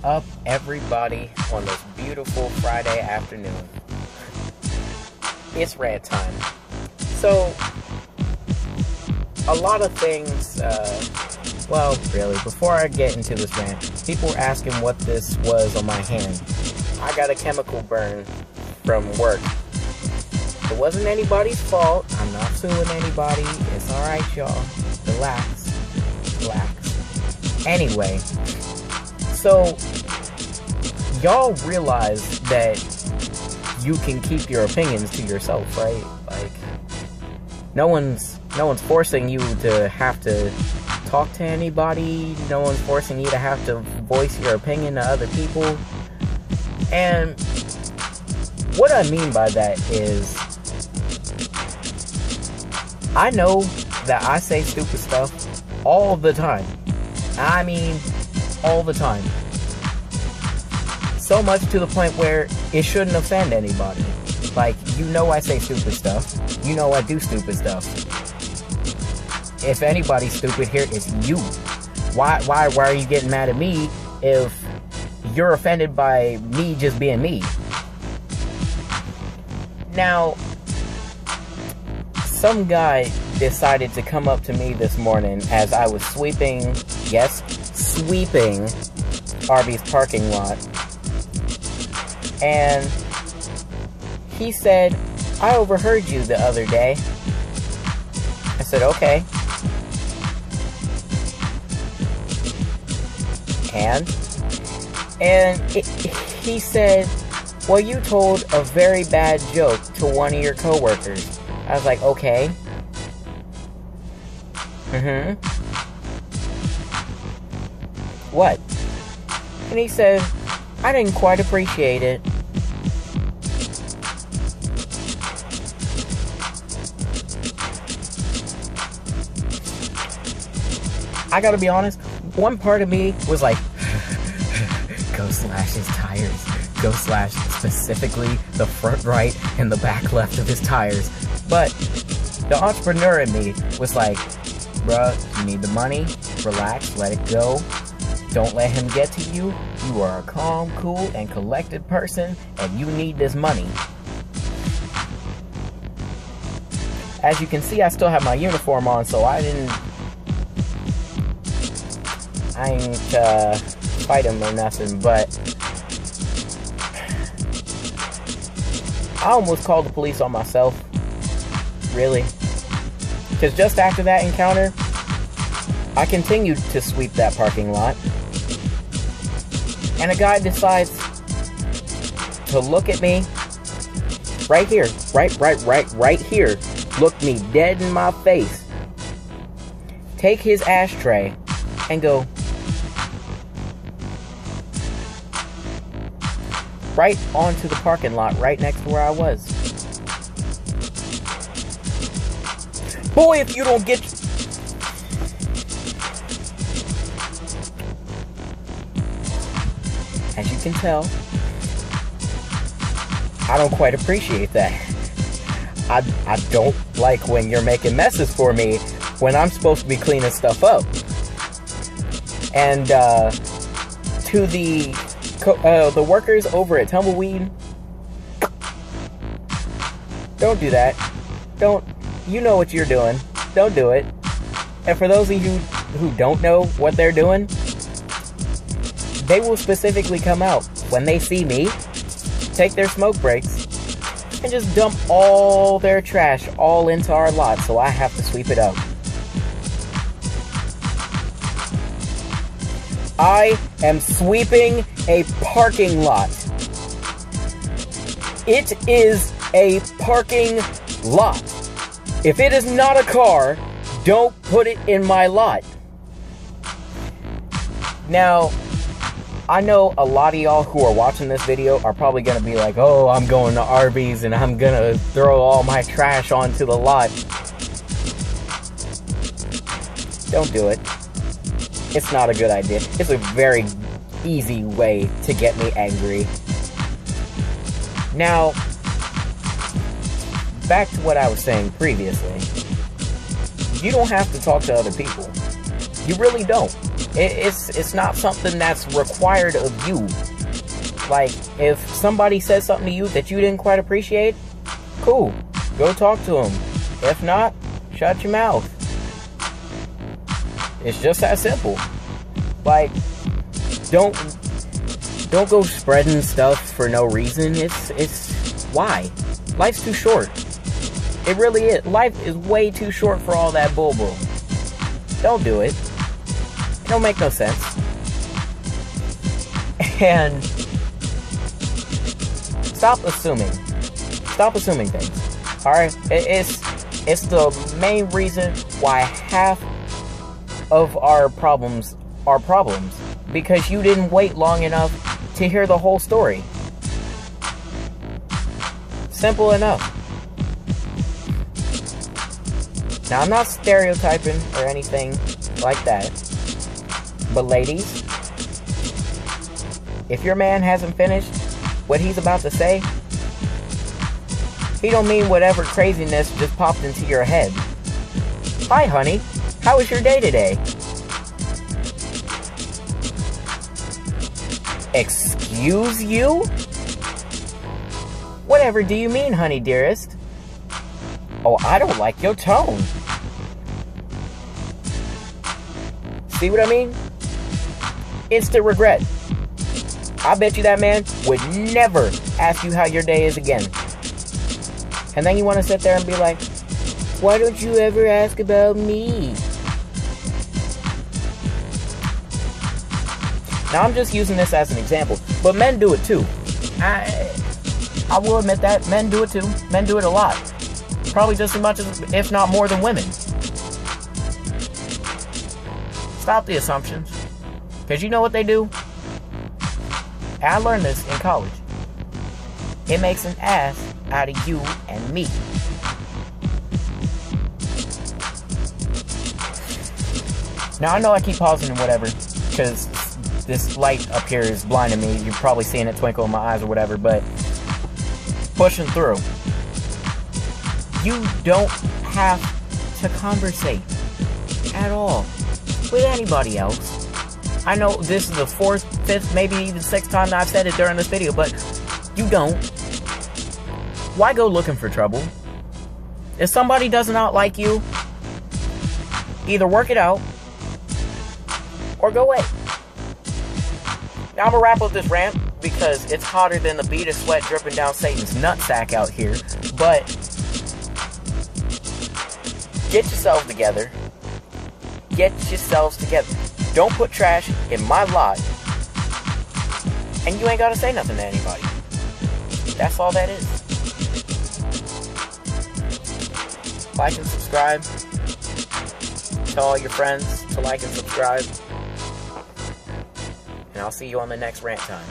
up, everybody, on this beautiful Friday afternoon? It's rant time. So, a lot of things, well, really, before I get into this rant, people were asking what this was on my hand. I got a chemical burn from work. It wasn't anybody's fault. I'm not suing anybody. It's alright, y'all. Relax. Anyway, so y'all realize that you can keep your opinions to yourself, right? Like, no one's forcing you to have to talk to anybody. No one's forcing you to have to voice your opinion to other people. And what I mean by that is, I know that I say stupid stuff all the time. I mean, all the time. So much to the point where it shouldn't offend anybody. Like, you know I say stupid stuff. You know I do stupid stuff. If anybody's stupid here, it's you. Why are you getting mad at me if you're offended by me just being me? Now, some guy decided to come up to me this morning as I was sweeping, yes, sweeping Arby's parking lot. And he said, "I overheard you the other day." I said, "Okay." And he said, "Well, you told a very bad joke to one of your coworkers." I was like, "Okay." What? And he said, "I didn't quite appreciate it." I gotta be honest, one part of me was like, go slash his tires. Go slash specifically the front right and the back left of his tires. But the entrepreneur in me was like, bruh, you need the money, relax, let it go. Don't let him get to you. You are a calm, cool, and collected person, and you need this money. As you can see, I still have my uniform on, so I ain't fight him or nothing, but I almost called the police on myself. Really. Because just after that encounter, I continued to sweep that parking lot. And a guy decides to look at me right here, right here. Look me dead in my face. Take his ashtray and go right onto the parking lot right next to where I was. Boy, if you don't get... As you can tell, I don't quite appreciate that. I don't like when you're making messes for me when I'm supposed to be cleaning stuff up. And to the workers over at Tumbleweed, don't do that. You know what you're doing. Don't do it. And for those of you who don't know what they're doing, they will specifically come out when they see me, take their smoke breaks, and just dump all their trash all into our lot, so I have to sweep it up. I am sweeping a parking lot. It is a parking lot. If it is not a car, don't put it in my lot. Now, I know a lot of y'all who are watching this video are probably going to be like, oh, I'm going to Arby's and I'm going to throw all my trash onto the lot. Don't do it. It's not a good idea. It's a very easy way to get me angry. Now, back to what I was saying previously. You don't have to talk to other people. You really don't. It's not something that's required of you. Like, if somebody says something to you that you didn't quite appreciate, cool, go talk to them. If not, shut your mouth. It's just that simple. Like, don't go spreading stuff for no reason. It's why? Life's too short. It really is. Life is way too short for all that bull. Don't do it. It don't make no sense. And stop assuming. Stop assuming things. Alright? It's the main reason why half of our problems are problems. Because you didn't wait long enough to hear the whole story. Simple enough. Now, I'm not stereotyping or anything like that. But ladies, if your man hasn't finished what he's about to say, he don't mean whatever craziness just popped into your head. Hi, honey. How was your day today? Excuse you? Whatever do you mean, honey dearest? Oh, I don't like your tone. See what I mean? Instant regret. I bet you that man would never ask you how your day is again. And then you want to sit there and be like, why don't you ever ask about me? Now, I'm just using this as an example, but men do it too. I will admit that. Men do it too. Men do it a lot. Probably just as much as, if not more than women. Stop the assumptions. Because you know what they do? And I learned this in college. It makes an ass out of you and me. Now, I know I keep pausing and whatever, because this light up here is blinding me. You're probably seeing it twinkle in my eyes or whatever, but pushing through. You don't have to conversate at all with anybody else. I know this is the 4th, 5th, maybe even 6th time that I've said it during this video, but you don't. Why go looking for trouble? If somebody does not like you, either work it out or go away. Now I'm gonna wrap up this rant because it's hotter than the bead of sweat dripping down Satan's nutsack out here. But get yourselves together. Get yourselves together. Don't put trash in my lot, and you ain't gotta say nothing to anybody. That's all that is. Like and subscribe. Tell all your friends to like and subscribe. And I'll see you on the next rant time.